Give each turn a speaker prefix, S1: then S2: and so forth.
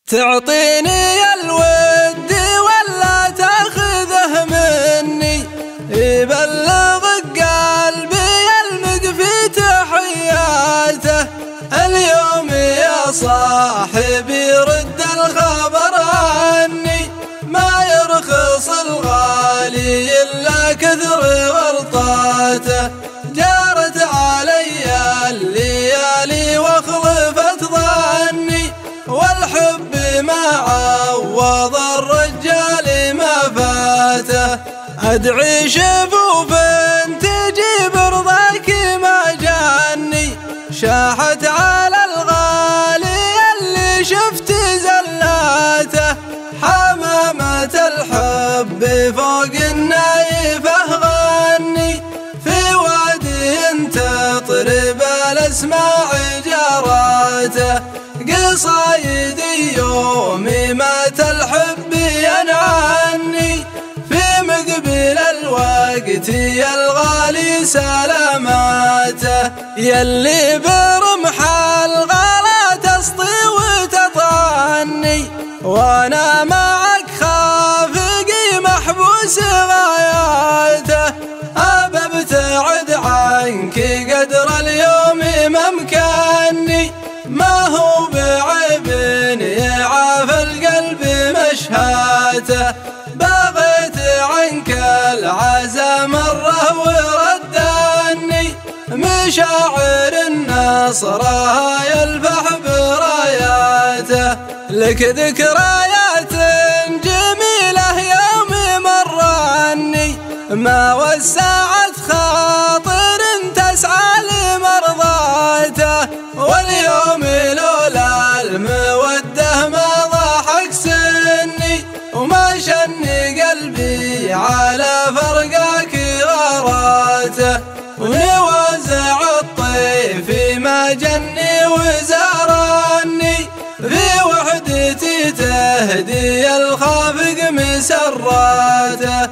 S1: تعطيني الود ولا تاخذه مني، يبلغك قلبي المقفي تحياته. اليوم يا صاحبي رد الخبر عني، ما يرخص الغالي إلا كثر ورطاته. جارت علي الليالي وخلفت ظني، والحب ما عوض الرجال ما فاته. أدعي شفوف تجيب رضاك ما جاني، شاحت على الغالي اللي شفت زلاته. حمامة الحب فوق النايفة غني، في وادي تطرب الأسماع جاراته. قصايدي يومي مات الحب ينعني، في مقبل الوقت يا الغالي سلاماته. يلي برمح الغلا تسطي وتطعني، وانا معك خافقي محبوس غاياته. ابى ابتعد عنك قدر اليوم ممكني، ما هو بعيب يعاف القلب مشهاته. بغيت عنك العزا مرة وردني، مشاعر النصرة يلفح براياته. لك ذكريات جميلة يوم مرني، ما وسعت خاطر تسعى لمرضاته. واليوم لولا المودة ما ضحك سني، وما شني قلبي على فرقك غاراته. ونوازع الطيف ما جني وزارني، في وحدتي تهدي الخافق مسراته.